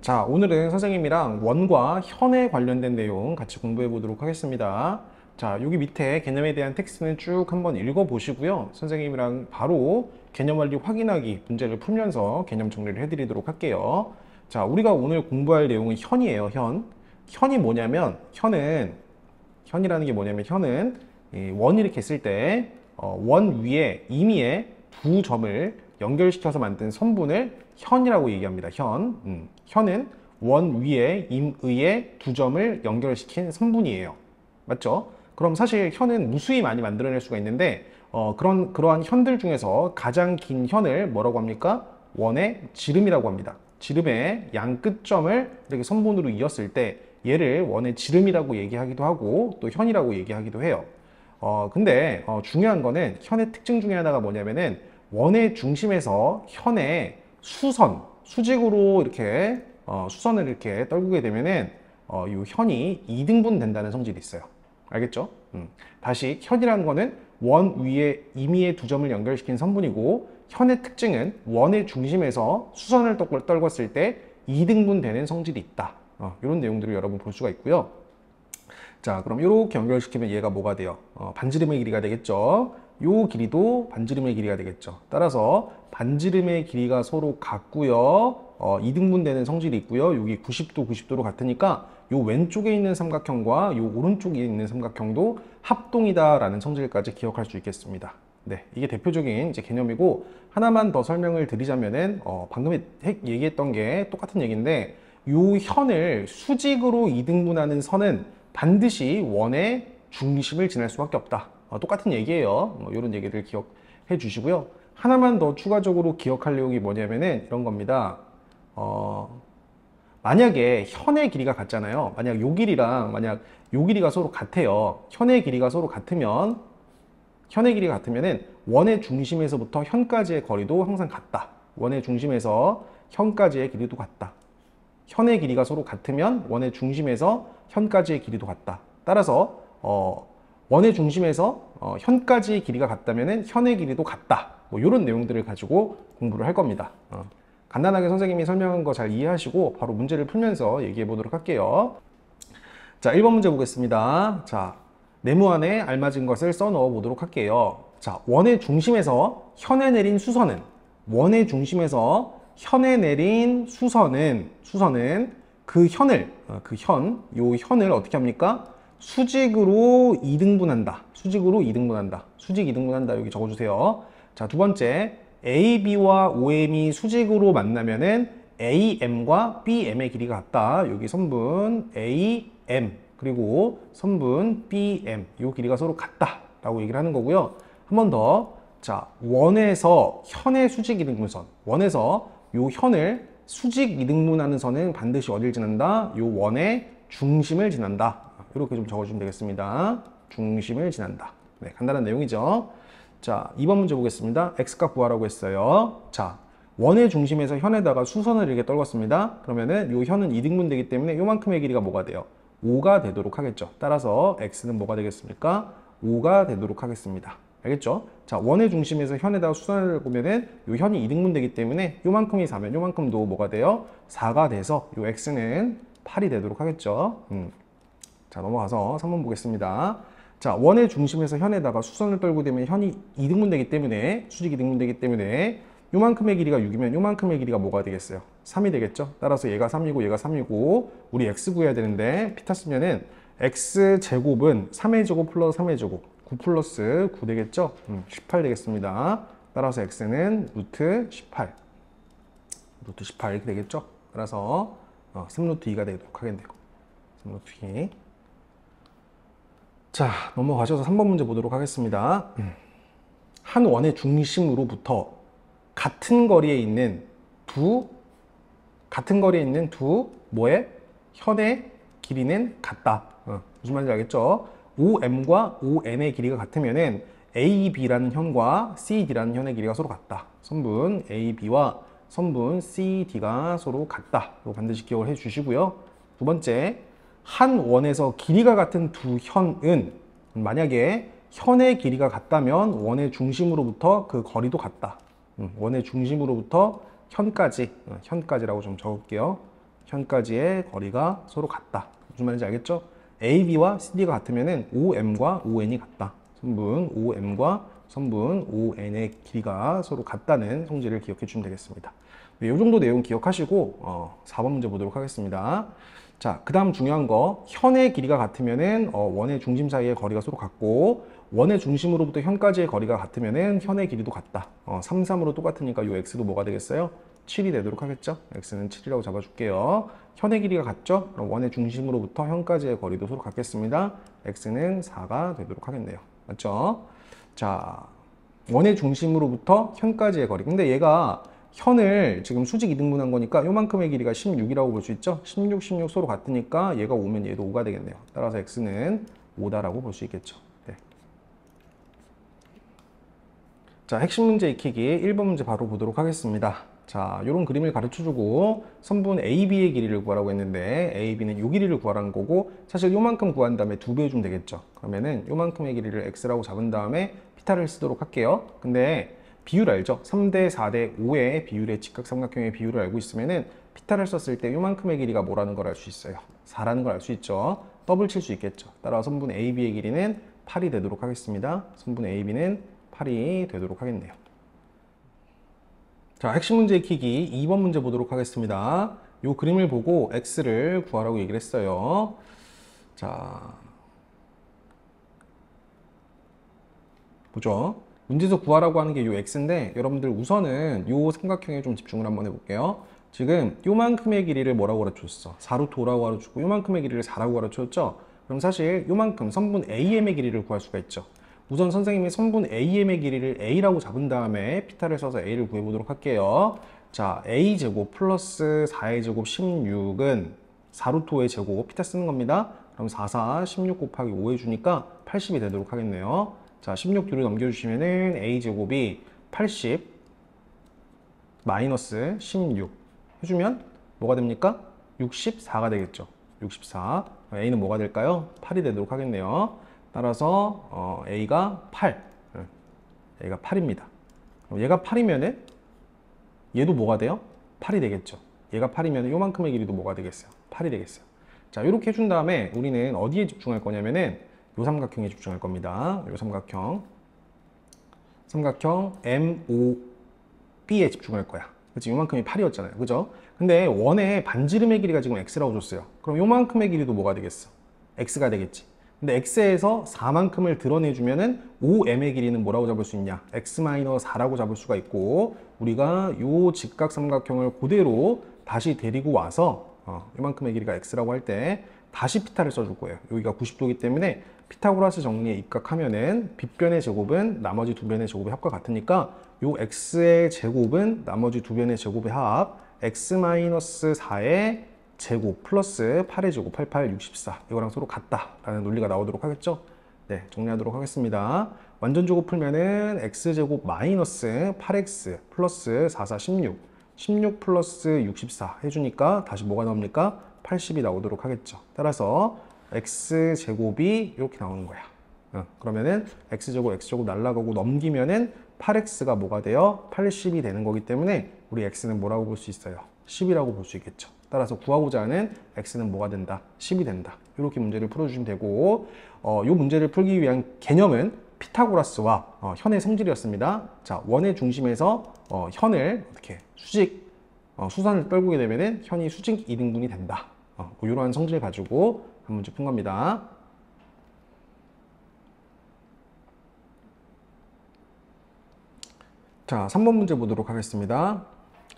자, 오늘은 선생님이랑 원과 현에 관련된 내용 같이 공부해 보도록 하겠습니다. 자, 여기 밑에 개념에 대한 텍스트는 쭉 한번 읽어 보시고요. 선생님이랑 바로 개념 완료 확인하기 문제를 풀면서 개념 정리를 해드리도록 할게요. 자, 우리가 오늘 공부할 내용은 현이에요, 현. 현이 뭐냐면, 현이라는 게 뭐냐면, 현은 이 원 이렇게 했을 때, 원 위에, 임의에 두 점을 연결시켜서 만든 선분을 현이라고 얘기합니다. 현은 원 위에 임의에 두 점을 연결시킨 선분이에요. 맞죠? 그럼 사실 현은 무수히 많이 만들어낼 수가 있는데 그러한 현들 중에서 가장 긴 현을 뭐라고 합니까? 원의 지름이라고 합니다. 지름의 양 끝점을 이렇게 선분으로 이었을 때 얘를 원의 지름이라고 얘기하기도 하고 또 현이라고 얘기하기도 해요. 근데 중요한 거는 현의 특징 중에 하나가 뭐냐면은 원의 중심에서 현의 수직으로 이렇게 수선을 이렇게 떨구게 되면은 이 현이 2등분 된다는 성질이 있어요. 알겠죠? 다시 현이라는 거는 원 위에 임의의 두 점을 연결시킨 선분이고 현의 특징은 원의 중심에서 수선을 떨궜을 때 2등분 되는 성질이 있다. 이런 내용들을 여러분 볼 수가 있고요. 자, 그럼 이렇게 연결시키면 얘가 뭐가 돼요? 반지름의 길이가 되겠죠. 요 길이도 반지름의 길이가 되겠죠. 따라서 반지름의 길이가 서로 같고요. 2등분 되는 성질이 있고요. 여기 90도, 90도로 같으니까 요 왼쪽에 있는 삼각형과 요 오른쪽에 있는 삼각형도 합동이다라는 성질까지 기억할 수 있겠습니다. 네, 이게 대표적인 이제 개념이고 하나만 더 설명을 드리자면은 방금 얘기했던 게 똑같은 얘기인데 요 현을 수직으로 2등분하는 선은 반드시 원의 중심을 지날 수밖에 없다. 똑같은 얘기예요. 이런 얘기들 기억해 주시고요. 하나만 더 추가적으로 기억할 내용이 뭐냐면은 이런 겁니다. 만약에 현의 길이가 같잖아요. 만약 요 길이가 서로 같아요. 현의 길이가 같으면은 원의 중심에서부터 현까지의 거리도 항상 같다. 원의 중심에서 현까지의 길이도 같다. 현의 길이가 서로 같으면 원의 중심에서 현까지의 길이도 같다. 따라서 원의 중심에서 현까지의 길이가 같다면 현의 길이도 같다. 뭐 이런 내용들을 가지고 공부를 할 겁니다. 간단하게 선생님이 설명한 거 잘 이해하시고 바로 문제를 풀면서 얘기해 보도록 할게요. 자, 1번 문제 보겠습니다. 자, 네모안에 알맞은 것을 써 넣어 보도록 할게요. 자, 원의 중심에서 현에 내린 수선은 요 현을 어떻게 합니까? 수직으로 2등분한다. 수직 2등분한다. 여기 적어주세요. 자, 두 번째, AB와 OM이 수직으로 만나면은 AM과 BM의 길이가 같다. 여기 선분 AM 그리고 선분 BM 요 길이가 서로 같다 라고 얘기를 하는 거고요. 한 번 더. 자, 원에서 현의 수직 2등분선, 원에서 요 현을 수직 2등분하는 선은 반드시 어딜 지난다? 요 원의 중심을 지난다. 이렇게 좀 적어주면 되겠습니다. 중심을 지난다. 네, 간단한 내용이죠. 자, 2번 문제 보겠습니다. x값 구하라고 했어요. 자, 원의 중심에서 현에다가 수선을 이렇게 떨궜습니다. 그러면은 요 현은 2등분 되기 때문에 요만큼의 길이가 뭐가 돼요? 5가 되도록 하겠죠. 따라서 x는 뭐가 되겠습니까? 5가 되도록 하겠습니다. 알겠죠? 자, 원의 중심에서 현에다가 수선을 보면은 요 현이 2등분 되기 때문에 요만큼이 4면 요만큼도 뭐가 돼요? 4가 돼서 요 x는 8이 되도록 하겠죠. 자, 넘어가서 3번 보겠습니다. 자, 원의 중심에서 현에다가 수선을 떨고 되면 현이 2등분 되기 때문에 수직 2등분 되기 때문에 요만큼의 길이가 6이면 요만큼의 길이가 뭐가 되겠어요? 3이 되겠죠? 따라서 얘가 3이고 얘가 3이고 우리 x 구해야 되는데 피타 쓰면은 x제곱은 3의 제곱 플러스 3의 제곱 9 플러스 9 되겠죠? 18 되겠습니다. 따라서 x는 루트 18 이렇게 되겠죠? 따라서 3루트 2가 되도록 하겠네요. 3루트 2. 자, 넘어가셔서 3번 문제 보도록 하겠습니다. 한 원의 중심으로부터 같은 거리에 있는 두 현의 길이는 같다. 무슨 말인지 알겠죠? OM과 ON의 길이가 같으면은 AB라는 현과 CD라는 현의 길이가 서로 같다. 선분 AB와 선분 CD가 서로 같다. 이거 반드시 기억을 해 주시고요. 두 번째, 한 원에서 길이가 같은 두 현은 만약에 현의 길이가 같다면 원의 중심으로부터 그 거리도 같다. 원의 중심으로부터 현까지라고 좀 적을게요. 현까지의 거리가 서로 같다. 무슨 말인지 알겠죠? AB와 CD가 같으면은 OM과 ON이 같다. 선분 OM과 선분 ON의 길이가 서로 같다는 성질을 기억해 주시면 되겠습니다. 네, 이 정도 내용 기억하시고 4번 문제 보도록 하겠습니다. 자, 그 다음 중요한 거, 현의 길이가 같으면은 원의 중심 사이의 거리가 서로 같고, 원의 중심으로부터 현까지의 거리가 같으면은 현의 길이도 같다. 3, 3으로 똑같으니까 이 x도 뭐가 되겠어요? 7이 되도록 하겠죠? x는 7이라고 잡아줄게요. 현의 길이가 같죠? 그럼 원의 중심으로부터 현까지의 거리도 서로 같겠습니다. x는 4가 되도록 하겠네요. 맞죠? 자, 원의 중심으로부터 현까지의 거리. 근데 얘가 현을 지금 수직 이등분한 거니까 요만큼의 길이가 16이라고 볼 수 있죠? 16, 16 서로 같으니까 얘가 5면 얘도 5가 되겠네요. 따라서 x는 5다라고 볼 수 있겠죠. 네. 자, 핵심 문제 익히기 1번 문제 바로 보도록 하겠습니다. 자, 이런 그림을 가르쳐주고 선분 AB의 길이를 구하라고 했는데 AB는 요 길이를 구하라는 거고 사실 요만큼 구한 다음에 2배 해주면 되겠죠. 그러면은 요만큼의 길이를 x라고 잡은 다음에 피타를 쓰도록 할게요. 근데 비율 알죠? 3대 4대 5의 비율의 직각삼각형의 비율을 알고 있으면은 피타를 썼을 때 요만큼의 길이가 뭐라는 걸 알 수 있어요. 4라는 걸 알 수 있죠. 더블 칠 수 있겠죠. 따라서 선분 AB의 길이는 8이 되도록 하겠습니다. 선분 AB는 8이 되도록 하겠네요. 자, 핵심 문제 익히기 2번 문제 보도록 하겠습니다. 이 그림을 보고 x를 구하라고 얘기를 했어요. 자, 보죠. 문제에서 구하라고 하는 게 이 x인데 여러분들 우선은 이 삼각형에 좀 집중을 한번 해볼게요. 지금 요만큼의 길이를 뭐라고 가르쳐줬어? 4루트 5라고 가르쳐주고 요만큼의 길이를 4라고 가르쳐줬죠? 그럼 사실 요만큼 선분 AM의 길이를 구할 수가 있죠. 우선 선생님이 선분 AM의 길이를 A라고 잡은 다음에 피타를 써서 A를 구해보도록 할게요. 자, A제곱 플러스 4의 제곱 16은 4루트 5의 제곱 피타 쓰는 겁니다. 그럼 4, 4, 16 곱하기 5 해주니까 80이 되도록 하겠네요. 자, 16 뒤로 넘겨주시면은 A제곱이 80 마이너스 16 해주면 뭐가 됩니까? 64가 되겠죠. 64. A는 뭐가 될까요? 8이 되도록 하겠네요. 따라서 A가 8. A가 8입니다. 얘가 8이면은 얘도 뭐가 돼요? 8이 되겠죠. 얘가 8이면 요만큼의 길이도 뭐가 되겠어요? 8이 되겠어요. 자, 이렇게 해준 다음에 우리는 어디에 집중할 거냐면은 요 삼각형에 집중할 겁니다. 요 삼각형 MOB에 집중할 거야. 그치? 요만큼이 8이었잖아요. 그죠? 근데 원의 반지름의 길이가 지금 x라고 줬어요. 그럼 요만큼의 길이도 뭐가 되겠어? x가 되겠지. 근데 x에서 4만큼을 드러내주면은 5m의 길이는 뭐라고 잡을 수 있냐? x-4라고 잡을 수가 있고 우리가 요 직각삼각형을 그대로 다시 데리고 와서 요만큼의 길이가 x라고 할 때 다시 피타를 써줄 거예요. 여기가 90도이기 때문에 피타고라스 정리에 입각하면은 빗변의 제곱은 나머지 두 변의 제곱의 합과 같으니까 요 x의 제곱은 나머지 두 변의 제곱의 합 x-4의 제곱 플러스 8의 제곱 88, 64 이거랑 서로 같다라는 논리가 나오도록 하겠죠. 네, 정리하도록 하겠습니다. 완전 제곱 풀면은 x제곱 마이너스 8x 플러스 4, 4, 16 16 플러스 64 해주니까 다시 뭐가 나옵니까? 80이 나오도록 하겠죠. 따라서 x제곱이 이렇게 나오는 거야. 그러면은 x제곱 x제곱 날라가고 넘기면은 8x가 뭐가 돼요? 80이 되는 거기 때문에 우리 x는 뭐라고 볼 수 있어요? 10이라고 볼 수 있겠죠. 따라서 구하고자 하는 x는 뭐가 된다? 10이 된다. 이렇게 문제를 풀어주시면 되고 이 문제를 풀기 위한 개념은 피타고라스와 현의 성질이었습니다. 자, 원의 중심에서 현을 어떻게 수선을 떨구게 되면은 현이 수직 2등분이 된다. 이러한 성질을 가지고 한 문제 푼 겁니다. 자, 3번 문제 보도록 하겠습니다.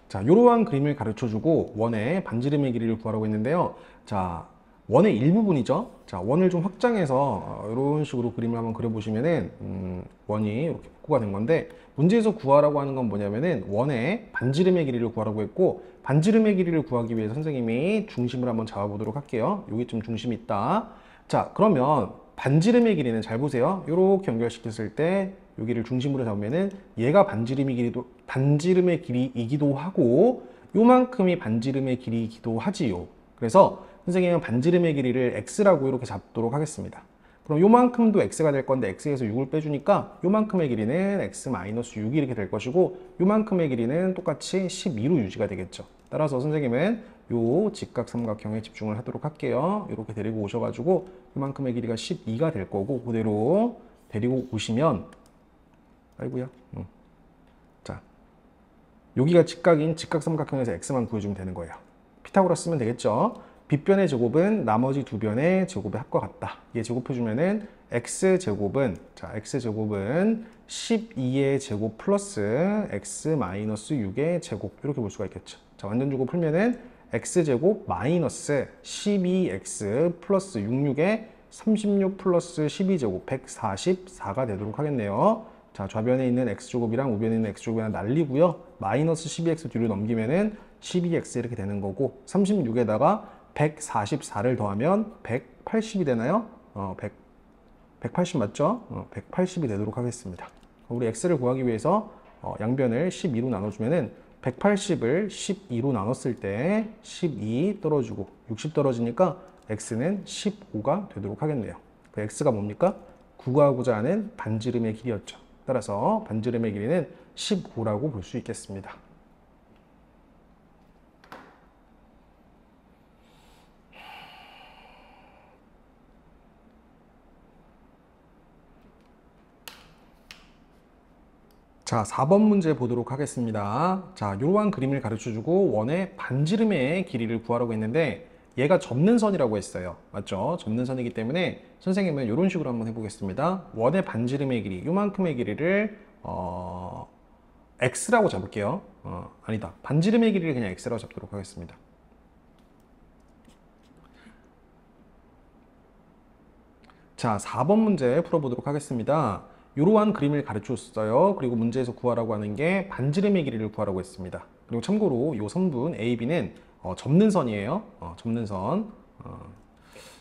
자, 이러한 그림을 가르쳐주고 원의 반지름의 길이를 구하라고 했는데요. 자, 원의 일부분이죠. 자, 원을 좀 확장해서 이런 식으로 그림을 한번 그려보시면은 원이 이렇게 복구가 된 건데 문제에서 구하라고 하는 건 뭐냐면은 원의 반지름의 길이를 구하라고 했고 반지름의 길이를 구하기 위해 선생님이 중심을 한번 잡아보도록 할게요. 여기쯤 중심이 있다. 자, 그러면 반지름의 길이는 잘 보세요. 이렇게 연결시켰을 때 여기를 중심으로 잡으면은 얘가 반지름의 길이이기도 하고 요만큼이 반지름의 길이이기도 하지요. 그래서 선생님은 반지름의 길이를 x라고 이렇게 잡도록 하겠습니다. 그럼 요만큼도 x가 될 건데 x에서 6을 빼주니까 요만큼의 길이는 x-6이 이렇게 될 것이고 요만큼의 길이는 똑같이 12로 유지가 되겠죠. 따라서 선생님은 요 직각삼각형에 집중을 하도록 할게요. 이렇게 데리고 오셔가지고 요만큼의 길이가 12가 될 거고 그대로 데리고 오시면 아이고야. 자, 여기가 직각인 직각삼각형에서 x만 구해주면 되는 거예요. 피타고라스 쓰면 되겠죠. 빗변의 제곱은 나머지 두 변의 제곱의 합과 같다. 얘 제곱해주면은 x제곱은, 자, x제곱은 12의 제곱 플러스 x-6의 제곱. 이렇게 볼 수가 있겠죠. 자, 완전주고 풀면은 x제곱 마이너스 12x 플러스 66의 36 플러스 12제곱 144가 되도록 하겠네요. 자, 좌변에 있는 x제곱이랑 우변에 있는 x제곱이랑 날리고요. 마이너스 12x 뒤로 넘기면은 12x 이렇게 되는 거고 36에다가 144를 더하면 180이 되나요? 180 맞죠? 180이 되도록 하겠습니다. 우리 x를 구하기 위해서 양변을 12로 나눠주면은 180을 12로 나눴을 때 12 떨어지고 60 떨어지니까 x는 15가 되도록 하겠네요. 그 x가 뭡니까? 구하고자 하는 반지름의 길이였죠. 따라서 반지름의 길이는 15라고 볼 수 있겠습니다. 자, 4번 문제 보도록 하겠습니다. 자, 이러한 그림을 가르쳐주고 원의 반지름의 길이를 구하라고 했는데 얘가 접는 선이라고 했어요. 맞죠? 접는 선이기 때문에 선생님은 이런 식으로 한번 해보겠습니다. 원의 반지름의 길이, 요만큼의 길이를 x라고 잡을게요. 아니다. 반지름의 길이를 그냥 x라고 잡도록 하겠습니다. 자, 4번 문제 풀어보도록 하겠습니다. 이러한 그림을 가르쳤어요. 그리고 문제에서 구하라고 하는 게 반지름의 길이를 구하라고 했습니다. 그리고 참고로 이 선분 AB는 접는 선이에요. 접는 선.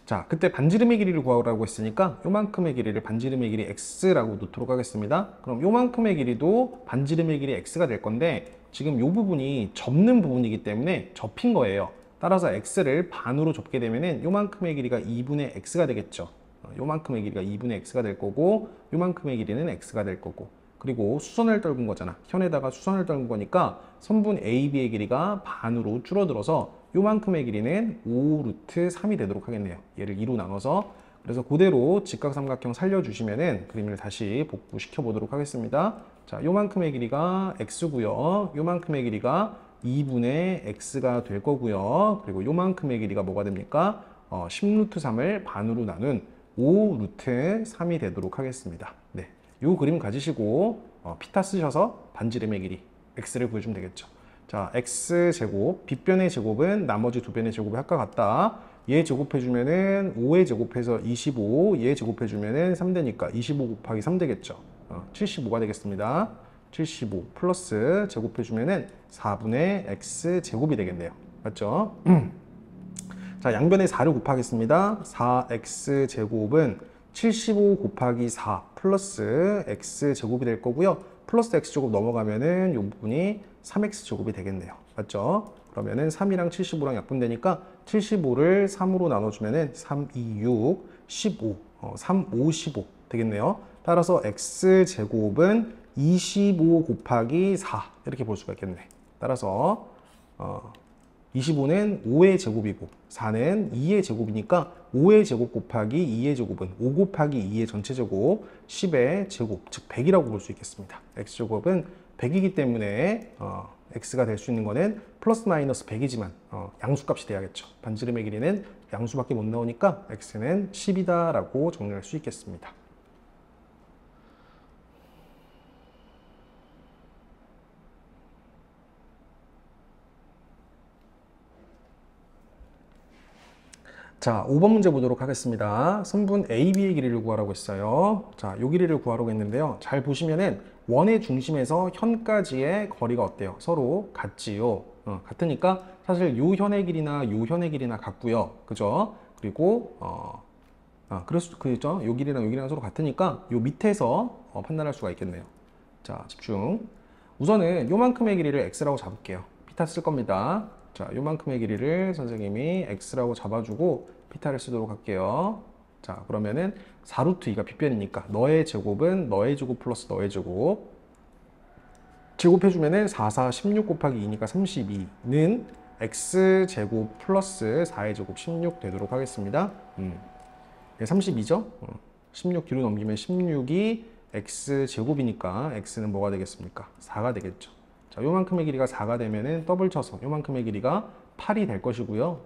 자, 그때 반지름의 길이를 구하라고 했으니까 요만큼의 길이를 반지름의 길이 x라고 놓도록 하겠습니다. 그럼 요만큼의 길이도 반지름의 길이 x가 될 건데 지금 이 부분이 접는 부분이기 때문에 접힌 거예요. 따라서 x를 반으로 접게 되면은 요만큼의 길이가 2분의 x가 되겠죠. 요만큼의 길이가 2분의 x가 될 거고 요만큼의 길이는 x가 될 거고 그리고 수선을 떨군 거잖아. 현에다가 수선을 떨군 거니까 선분 AB의 길이가 반으로 줄어들어서 요만큼의 길이는 5 루트 3이 되도록 하겠네요. 얘를 2로 나눠서 그래서 그대로 직각삼각형 살려주시면은 그림을 다시 복구시켜 보도록 하겠습니다. 자, 요만큼의 길이가 x고요. 요만큼의 길이가 2분의 x가 될 거고요. 그리고 요만큼의 길이가 뭐가 됩니까? 10 루트 3을 반으로 나눈 5 루트 3이 되도록 하겠습니다. 네, 이 그림 가지시고 피타 쓰셔서 반지름의 길이 x를 구해주면 되겠죠. 자, x제곱, 빗변의 제곱은 나머지 두 변의 제곱의 합과 같다. 얘 제곱해주면은 5의 제곱해서 25, 얘 제곱해주면은 3되니까 25 곱하기 3 되겠죠. 75가 되겠습니다. 75 플러스 제곱해주면은 4분의 x제곱이 되겠네요. 맞죠? 자, 양변에 4를 곱하겠습니다. 4x제곱은 75 곱하기 4 플러스 x제곱이 될 거고요. 플러스 x제곱 넘어가면은 이 부분이 3x제곱이 되겠네요. 맞죠? 그러면은 3이랑 75랑 약분되니까 75를 3으로 나눠주면은 3, 2, 6, 15, 3, 5, 15 되겠네요. 따라서 x제곱은 25 곱하기 4 이렇게 볼 수가 있겠네. 따라서 25는 5의 제곱이고 4는 2의 제곱이니까 5의 제곱 곱하기 2의 제곱은 5 곱하기 2의 전체 제곱 10의 제곱, 즉 100이라고 볼 수 있겠습니다. x제곱은 100이기 때문에 x가 될 수 있는 거는 플러스 마이너스 100이지만 양수값이 돼야겠죠. 반지름의 길이는 양수밖에 못 나오니까 x는 10이다 라고 정리할 수 있겠습니다. 자, 5번 문제 보도록 하겠습니다. 선분 AB의 길이를 구하라고 했어요. 자, 이 길이를 구하라고 했는데요. 잘 보시면은 원의 중심에서 현까지의 거리가 어때요? 서로 같지요. 같으니까 사실 요 현의 길이나 요 현의 길이나 같고요. 그죠? 그리고 그래서 그죠? 요 길이랑 요 길이랑 서로 같으니까 요 밑에서 판단할 수가 있겠네요. 자, 집중. 우선은 요만큼의 길이를 x라고 잡을게요. 피타 쓸 겁니다. 자, 요만큼의 길이를 선생님이 x라고 잡아주고 피타를 쓰도록 할게요. 자, 그러면은 4루트 2가 빗변이니까 너의 제곱은 너의 제곱 플러스 너의 제곱. 제곱해주면은 4, 4, 16 곱하기 2니까 32는 x제곱 플러스 4의 제곱 16 되도록 하겠습니다. 32죠? 16 뒤로 넘기면 16이 x제곱이니까 x는 뭐가 되겠습니까? 4가 되겠죠. 자, 요만큼의 길이가 4가 되면은 더블 쳐서 요만큼의 길이가 8이 될 것이고요.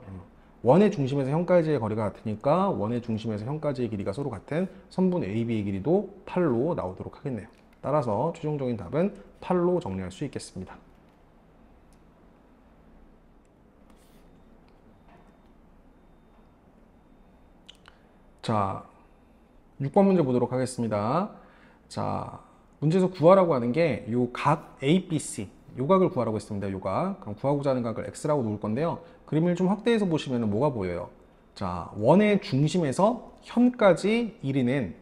원의 중심에서 현까지의 거리가 같으니까 원의 중심에서 현까지의 길이가 서로 같은 선분 AB의 길이도 8로 나오도록 하겠네요. 따라서 최종적인 답은 8로 정리할 수 있겠습니다. 자, 6번 문제 보도록 하겠습니다. 자, 문제에서 구하라고 하는 게 요 각 ABC, 요 각을 구하라고 했습니다. 요 각. 그럼 구하고자 하는 각을 X라고 놓을 건데요. 그림을 좀 확대해서 보시면 뭐가 보여요? 자, 원의 중심에서 현까지 이르는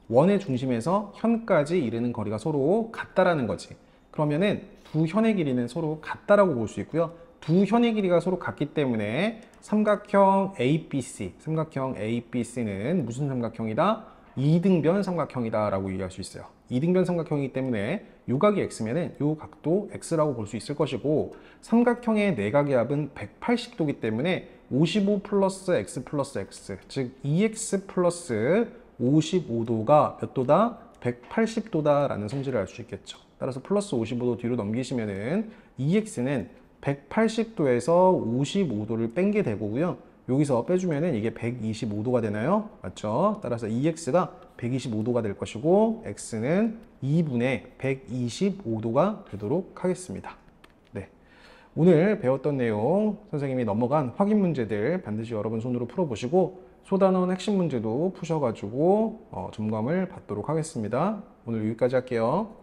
원의 중심에서 현까지 이르는 거리가 서로 같다라는 거지. 그러면은 두 현의 길이는 서로 같다라고 볼 수 있고요. 두 현의 길이가 서로 같기 때문에 삼각형 ABC는 무슨 삼각형이다? 이등변 삼각형이다 라고 얘기할 수 있어요. 이등변 삼각형이기 때문에 요 각이 X면은 요 각도 X라고 볼 수 있을 것이고, 삼각형의 내각의 합은 180도이기 때문에 55 플러스 X 플러스 X, 즉 2X 플러스 55도가 몇 도다? 180도다 라는 성질을 알 수 있겠죠. 따라서 플러스 55도 뒤로 넘기시면은 2X는 180도에서 55도를 뺀 게 되고요. 여기서 빼주면은 이게 125도가 되나요? 맞죠? 따라서 2x가 125도가 될 것이고 x는 2분의 125도가 되도록 하겠습니다. 네, 오늘 배웠던 내용 선생님이 넘어간 확인 문제들 반드시 여러분 손으로 풀어보시고 소단원 핵심 문제도 푸셔가지고 점검을 받도록 하겠습니다. 오늘 여기까지 할게요.